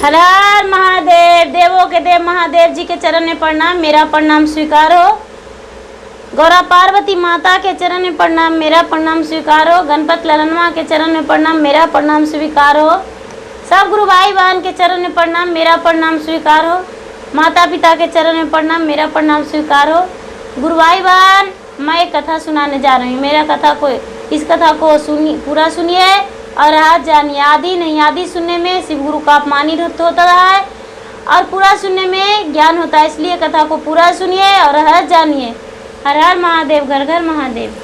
हर हर महादेव। देवों के देव महादेव जी के चरण में प्रणाम, मेरा प्रणाम स्वीकार हो। गौरा पार्वती माता के चरण में प्रणाम, मेरा प्रणाम स्वीकार हो। गणपत ललनवा के चरण में प्रणाम, मेरा प्रणाम स्वीकार हो। सब गुरु भाई बहन के चरण में प्रणाम, मेरा प्रणाम स्वीकार हो। माता पिता के चरण में प्रणाम, मेरा प्रणाम स्वीकार हो। गुरु भाई बहन, मैं एक कथा सुनाने जा रही हूँ। मेरा कथा को, इस कथा को पूरा सुनिए और आज जानिए। आदि नहीं, आदि सुनने में शिव गुरु का अपमानित होता है और पूरा सुनने में ज्ञान होता है, इसलिए कथा को पूरा सुनिए और आज जानिए। हर हर महादेव, घर घर महादेव।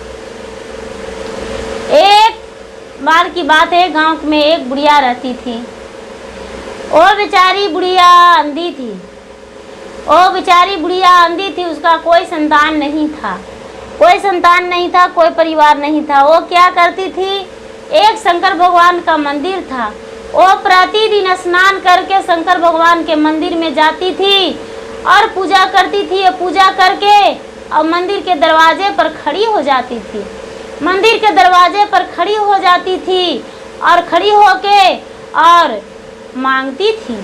एक बार की बात है, गांव में एक बुढ़िया रहती थी। वो बेचारी बुढ़िया अंधी थी। वो बेचारी बुढ़िया अंधी थी, उसका कोई संतान नहीं था। कोई संतान नहीं था, कोई परिवार नहीं था। वो क्या करती थी, एक शंकर भगवान का मंदिर था। वो प्रतिदिन स्नान करके शंकर भगवान के मंदिर में जाती थी और पूजा करती थी। पूजा करके और मंदिर के दरवाजे पर खड़ी हो जाती थी। मंदिर के दरवाजे पर खड़ी हो जाती थी और खड़ी होके और मांगती थी।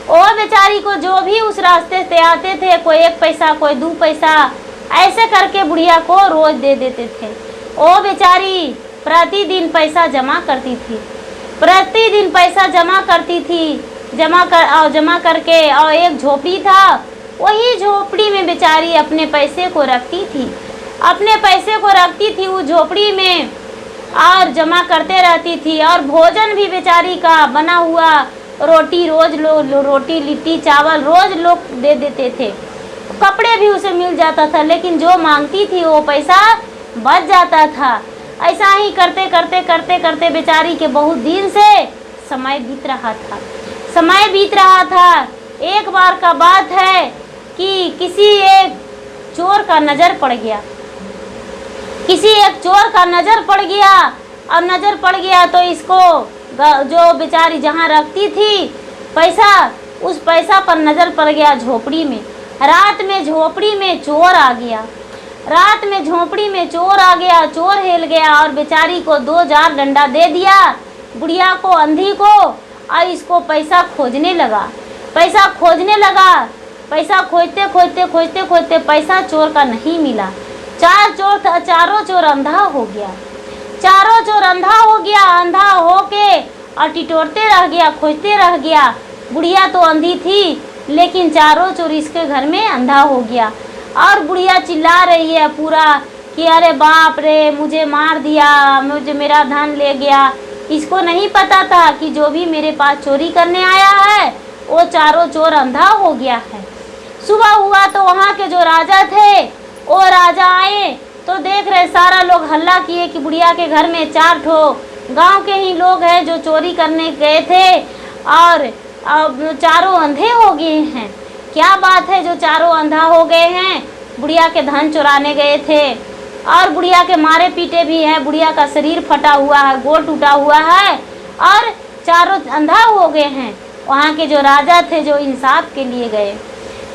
वो बेचारी को जो भी उस रास्ते से आते थे, कोई 1 पैसा, कोई 2 पैसा, ऐसे करके बुढ़िया को रोज दे देते थे। वो बेचारी प्रतिदिन पैसा जमा करती थी। प्रतिदिन पैसा जमा करती थी। जमा करके और एक झोपड़ी था, वही झोपड़ी में बेचारी अपने पैसे को रखती थी। अपने पैसे को रखती थी उस झोपड़ी में और जमा करते रहती थी। और भोजन भी बेचारी का बना हुआ रोटी, रोज रोटी लिट्टी चावल रोज लोग दे देते थे। कपड़े भी उसे मिल जाता था, लेकिन जो मांगती थी वो पैसा बच जाता था। ऐसा ही करते करते करते करते बेचारी के बहुत दिन से समय बीत रहा था। समय बीत रहा था। एक बार का बात है कि किसी एक चोर का नज़र पड़ गया। किसी एक चोर का नज़र पड़ गया और नज़र पड़ गया तो इसको, जो बेचारी जहाँ रखती थी पैसा, उस पैसा पर नज़र पड़ गया झोपड़ी में। रात में झोपड़ी में चोर आ गया। रात में झोपड़ी में चोर आ गया, चोर हिल गया और बेचारी को 2 जार डंडा दे दिया, बुढ़िया को, अंधी को, और इसको पैसा खोजने लगा। पैसा खोजने लगा। पैसा खोजते खोजते खोजते खोजते पैसा चोर का नहीं मिला। चारों चोर अंधा हो गया। चारों चोर अंधा हो गया। अंधा होके और टिटोरते रह गया, खोजते रह गया। बुढ़िया तो अंधी थी, लेकिन चारों चोर इसके घर में अंधा हो गया। और बुढ़िया चिल्ला रही है पूरा कि अरे बाप रे, मुझे मार दिया, मुझे मेरा धन ले गया। इसको नहीं पता था कि जो भी मेरे पास चोरी करने आया है वो चारों चोर अंधा हो गया है। सुबह हुआ तो वहाँ के जो राजा थे वो राजा आए तो देख रहे, सारा लोग हल्ला किए कि बुढ़िया के घर में 4 ठो गांव के ही लोग हैं जो चोरी करने गए थे और चारों अंधे हो गए हैं। क्या बात है जो चारों अंधा हो गए हैं? बुढ़िया के धन चुराने गए थे और बुढ़िया के मारे पीटे भी हैं। बुढ़िया का शरीर फटा हुआ है, गोड़ टूटा हुआ है और चारों अंधा हो गए हैं। वहाँ के जो राजा थे, जो इंसाफ के लिए गए,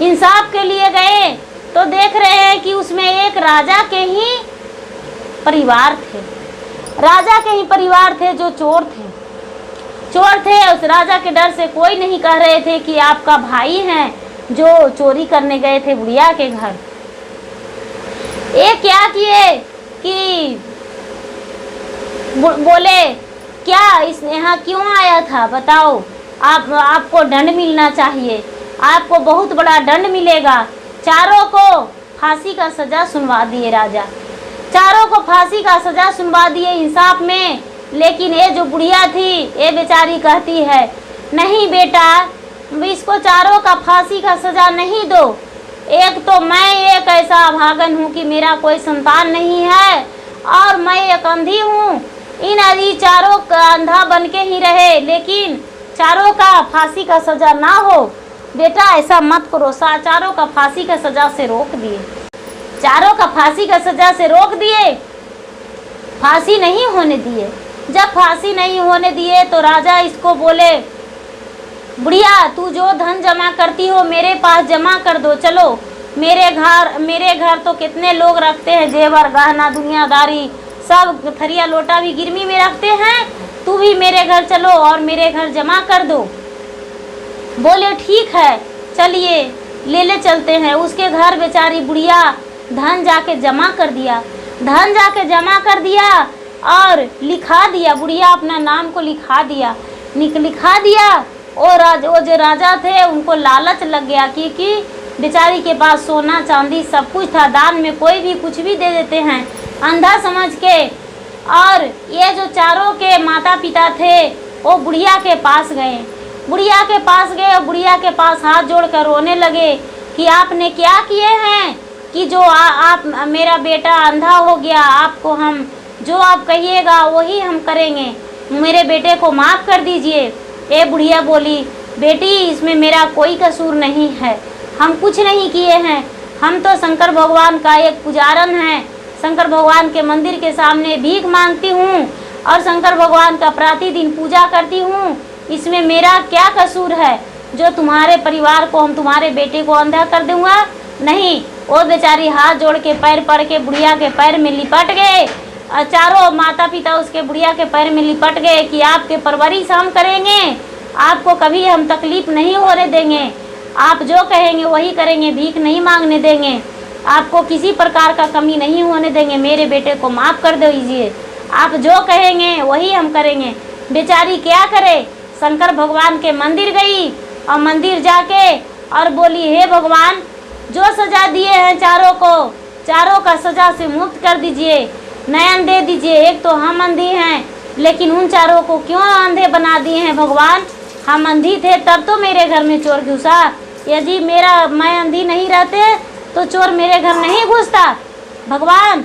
इंसाफ के लिए गए तो देख रहे हैं कि उसमें एक राजा के ही परिवार थे। राजा के ही परिवार थे जो चोर थे। चोर थे। उस राजा के डर से कोई नहीं कह रहे थे कि आपका भाई हैं जो चोरी करने गए थे बुढ़िया के घर। ये क्या किए कि बोले, क्या इस यहाँ क्यों आया था बताओ, आपको दंड मिलना चाहिए, आपको बहुत बड़ा दंड मिलेगा। चारों को फांसी का सज़ा सुनवा दिए राजा। चारों को फांसी का सज़ा सुनवा दिए इंसाफ में। लेकिन ये जो बुढ़िया थी, ये बेचारी कहती है, नहीं बेटा, इसको चारों का फांसी का सज़ा नहीं दो। एक तो मैं एक ऐसा अभागन हूँ कि मेरा कोई संतान नहीं है और मैं एक अंधी हूँ। इन अंधी चारों का अंधा बन के ही रहे, लेकिन चारों का फांसी का सज़ा ना हो। बेटा ऐसा मत करो। चारों का फांसी का सज़ा से रोक दिए। चारों का फांसी का सज़ा से रोक दिए, फांसी नहीं होने दिए। जब फांसी नहीं होने दिए तो राजा इसको बोले, बुढ़िया तू जो धन जमा करती हो मेरे पास जमा कर दो। चलो मेरे घर तो कितने लोग रखते हैं जेवर गहना दुनियादारी, सब थरिया लोटा भी गिरवी में रखते हैं। तू भी मेरे घर चलो और मेरे घर जमा कर दो। बोले ठीक है चलिए ले चलते हैं। उसके घर बेचारी बुढ़िया धन जाके जमा कर दिया, धन जाके जमा कर दिया और लिखा दिया, बुढ़िया अपना नाम को लिखा दिया, लिखा दिया। और वो जो राजा थे उनको लालच लग गया क्योंकि बेचारी के पास सोना चांदी सब कुछ था, दान में कोई भी कुछ भी दे देते हैं अंधा समझ के। और ये जो चारों के माता पिता थे वो बुढ़िया के पास गए, बुढ़िया के पास गए और बुढ़िया के पास हाथ जोड़कर रोने लगे कि आपने क्या किए हैं कि जो आप मेरा बेटा अंधा हो गया, आपको हम जो आप कहिएगा वही हम करेंगे, मेरे बेटे को माफ़ कर दीजिए। ये बुढ़िया बोली बेटी इसमें मेरा कोई कसूर नहीं है, हम कुछ नहीं किए हैं, हम तो शंकर भगवान का एक पुजारन है, शंकर भगवान के मंदिर के सामने भीख मांगती हूँ और शंकर भगवान का प्रतिदिन पूजा करती हूँ, इसमें मेरा क्या कसूर है जो तुम्हारे परिवार को हम तुम्हारे बेटे को अंधा कर दूंगा। नहीं, वो बेचारी हाथ जोड़ के पैर पड़ के बुढ़िया के पैर में लिपट गए और चारों माता पिता उसके बुढ़िया के पैर में लिपट गए कि आपके परवरिश हम करेंगे, आपको कभी हम तकलीफ़ नहीं होने देंगे, आप जो कहेंगे वही करेंगे, भीख नहीं मांगने देंगे, आपको किसी प्रकार का कमी नहीं होने देंगे, मेरे बेटे को माफ़ कर दीजिए, आप जो कहेंगे वही हम करेंगे। बेचारी क्या करे, शंकर भगवान के मंदिर गई और मंदिर जाके और बोली हे भगवान जो सज़ा दिए हैं चारों को, चारों का सज़ा से मुक्त कर दीजिए, नयन दे दीजिए। एक तो हम अंधी हैं लेकिन उन चारों को क्यों अंधे बना दिए हैं भगवान, हम अंधी थे तब तो मेरे घर में चोर घुसा, यदि मैं अंधी नहीं रहते तो चोर मेरे घर नहीं घुसता। भगवान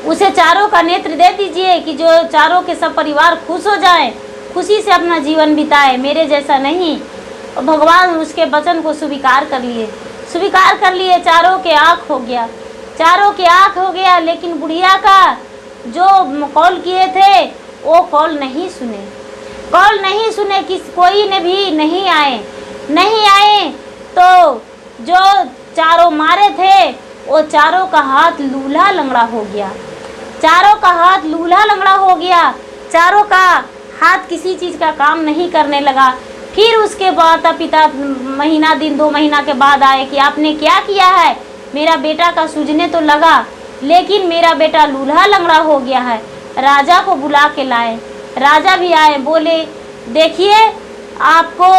उसे चारों का नेत्र दे दीजिए कि जो चारों के सब परिवार खुश हो जाए, खुशी से अपना जीवन बिताए, मेरे जैसा नहीं। और भगवान उसके वचन को स्वीकार कर लिए, चारों के आँख हो गया, चारों के आँख हो गया। लेकिन बुढ़िया का जो कॉल किए थे वो कॉल नहीं सुने, कि कोई ने भी नहीं आए। तो जो चारों मारे थे वो चारों का हाथ लूल्हा लंगड़ा हो गया, चारों का हाथ किसी चीज़ का काम नहीं करने लगा। फिर उसके माता पिता महीना दिन 2 महीना के बाद आए कि आपने क्या किया है, मेरा बेटा का सूझने तो लगा लेकिन मेरा बेटा लूल्हा लंगड़ा हो गया है। राजा को बुला के लाए, राजा भी आए, बोले देखिए आपको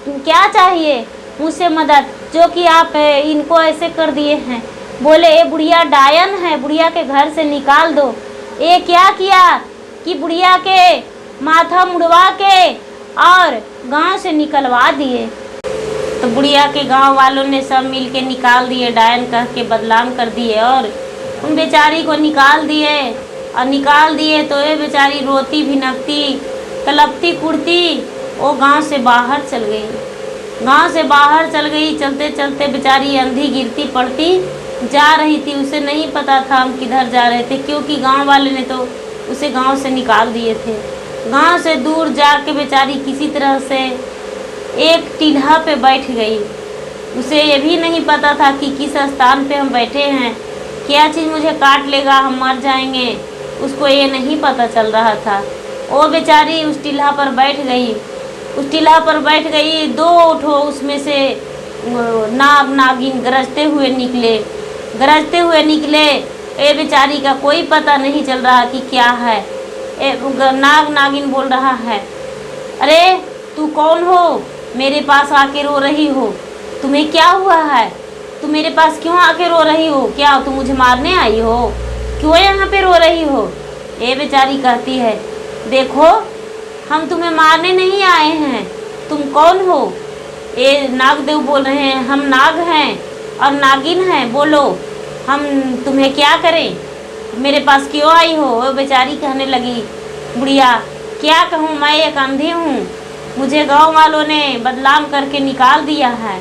क्या चाहिए मुझसे मदद, जो कि आप इनको ऐसे कर दिए हैं। बोले ये बुढ़िया डायन है, बुढ़िया के घर से निकाल दो। ये क्या किया कि बुढ़िया के माथा मुड़वा के और गांव से निकलवा दिए। तो बुढ़िया के गांव वालों ने सब मिल के निकाल दिए, डायन कह के बदनाम कर दिए और उन बेचारी को निकाल दिए। तो ये बेचारी रोती भिनकती तलपती कुड़ती वो गांव से बाहर चल गई। चलते चलते बेचारी अंधी गिरती पड़ती जा रही थी, उसे नहीं पता था हम किधर जा रहे थे, क्योंकि गांव वाले ने तो उसे गांव से निकाल दिए थे। गांव से दूर जाके बेचारी किसी तरह से एक टीला पे बैठ गई। उसे ये भी नहीं पता था कि किस स्थान पे हम बैठे हैं, क्या चीज़ मुझे काट लेगा, हम मर जाएंगे, उसको ये नहीं पता चल रहा था। वो बेचारी उस टीला पर बैठ गई। 2 ठो उसमें से नाग नागिन गरजते हुए निकले। ये बेचारी का कोई पता नहीं चल रहा कि क्या है। नाग नागिन बोल रहा है, अरे तू कौन हो, मेरे पास आके रो रही हो, तुम्हें क्या हुआ है, तुम मेरे पास क्यों आके रो रही हो, क्या तुम मुझे मारने आई हो, क्यों यहाँ पे रो रही हो। ये बेचारी कहती है देखो हम तुम्हें मारने नहीं आए हैं, तुम कौन हो। ये नागदेव बोल रहे हैं हम नाग हैं और नागिन हैं, बोलो हम तुम्हें क्या करें, मेरे पास क्यों आई हो। वो बेचारी कहने लगी बुढ़िया क्या कहूँ, मैं एक अंधी हूँ, मुझे गांव वालों ने बदनाम करके निकाल दिया है,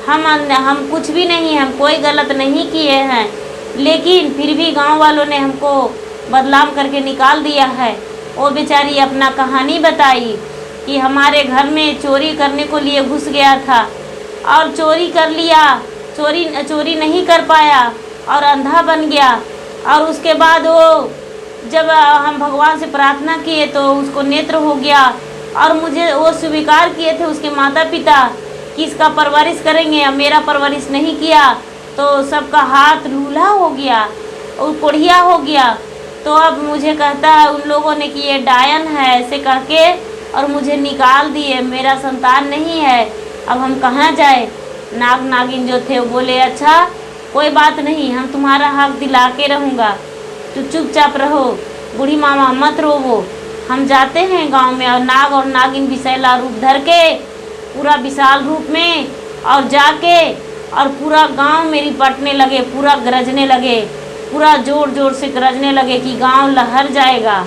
हम कुछ भी नहीं, हम कोई गलत नहीं किए हैं, लेकिन फिर भी गांव वालों ने हमको बदनाम करके निकाल दिया है। वो बेचारी अपना कहानी बताई कि हमारे घर में चोरी करने को लिए घुस गया था और चोरी कर लिया, चोरी नहीं कर पाया और अंधा बन गया। और उसके बाद वो जब हम भगवान से प्रार्थना किए तो उसको नेत्र हो गया और मुझे वो स्वीकार किए थे उसके माता पिता कि इसका परवरिश करेंगे, अब मेरा परवरिश नहीं किया तो सबका हाथ लूल्हा हो गया और कोढ़िया हो गया। तो अब मुझे कहता है उन लोगों ने कि ये डायन है ऐसे कह के, और मुझे निकाल दिए, मेरा संतान नहीं है, अब हम कहाँ जाए। नाग नागिन जो थे वो बोले अच्छा कोई बात नहीं, हम तुम्हारा हक दिला के रहूँगा, तो चुपचाप रहो, बूढ़ी मामा मत रोवो, हम जाते हैं गांव में। और नाग और नागिन विषैला रूप धर के पूरा विशाल रूप में और जाके और पूरा गांव मेरी पटने लगे, पूरा गरजने लगे, पूरा जोर जोर से गरजने लगे कि गांव लहर जाएगा,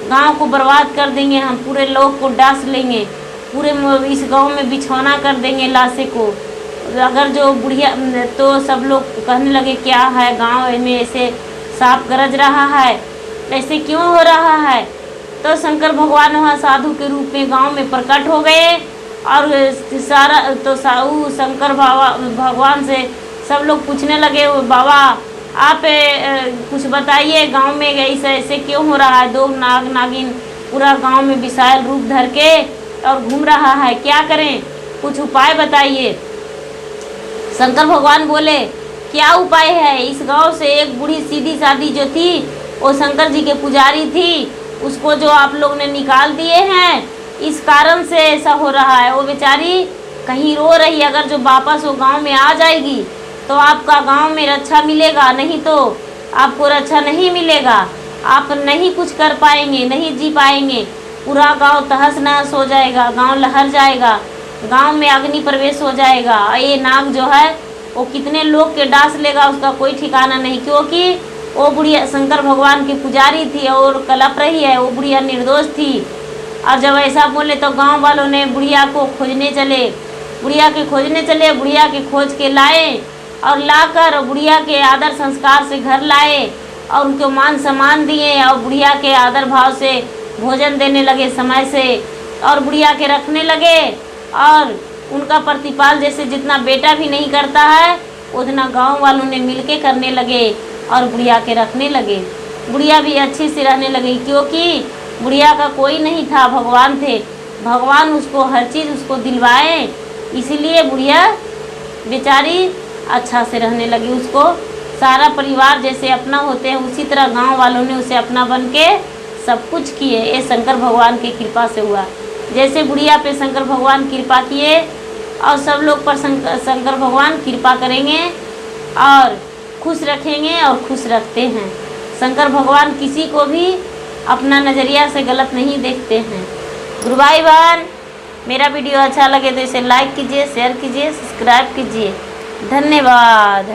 गांव को बर्बाद कर देंगे, हम पूरे लोग को डांस लेंगे, पूरे इस गांव में बिछौना कर देंगे लाशे को। अगर जो बुढ़िया तो सब लोग कहने लगे क्या है गांव में ऐसे सांप गरज रहा है, ऐसे क्यों हो रहा है। तो शंकर भगवान वहाँ साधु के रूप में गांव में प्रकट हो गए और सारा तो साहू शंकर भगवान से सब लोग पूछने लगे बाबा आप कुछ बताइए गांव में ऐसे ऐसे क्यों हो रहा है, दो नाग नागिन पूरा गांव में विशाल रूप धर के और घूम रहा है, क्या करें, कुछ उपाय बताइए। शंकर भगवान बोले क्या उपाय है, इस गांव से एक बूढ़ी सीधी सादी जो थी वो शंकर जी के पुजारी थी, उसको जो आप लोग ने निकाल दिए हैं, इस कारण से ऐसा हो रहा है। वो बेचारी कहीं रो रही है, अगर जो वापस वो गांव में आ जाएगी तो आपका गांव में रक्षा मिलेगा, नहीं तो आपको रक्षा नहीं मिलेगा, आप नहीं कुछ कर पाएंगे, नहीं जी पाएंगे, पूरा गांव तहस नहस हो जाएगा, गांव लहर जाएगा, गांव में अग्नि प्रवेश हो जाएगा। ये नाग जो है वो कितने लोग के डांस लेगा उसका कोई ठिकाना नहीं, क्योंकि वो बुढ़िया शंकर भगवान की पुजारी थी और कलप रही है, वो बुढ़िया निर्दोष थी। और जब ऐसा बोले तो गांव वालों ने बुढ़िया को खोजने चले, बुढ़िया के खोजने चले, बुढ़िया के खोज के लाए और लाकर बुढ़िया के आदर संस्कार से घर लाए और उनको मान सम्मान दिए और बुढ़िया के आदर भाव से भोजन देने लगे समय से और बुढ़िया के रखने लगे और उनका प्रतिपाल जैसे जितना बेटा भी नहीं करता है उतना गांव वालों ने मिलके करने लगे और बुढ़िया के रखने लगे। बुढ़िया भी अच्छी से रहने लगी क्योंकि बुढ़िया का कोई नहीं था, भगवान थे, भगवान उसको हर चीज़ उसको दिलवाए, इसीलिए बुढ़िया बेचारी अच्छा से रहने लगी। उसको सारा परिवार जैसे अपना होते हैं उसी तरह गांव वालों ने उसे अपना बन के सब कुछ किए। ये शंकर भगवान की कृपा से हुआ। जैसे बुढ़िया पे शंकर भगवान कृपा किए और सब लोग पर शंकर भगवान कृपा करेंगे और खुश रखेंगे और खुश रखते हैं। शंकर भगवान किसी को भी अपना नज़रिया से गलत नहीं देखते हैं। गुरु भाई बहन, मेरा वीडियो अच्छा लगे तो इसे लाइक कीजिए, शेयर कीजिए, सब्सक्राइब कीजिए। धन्यवाद।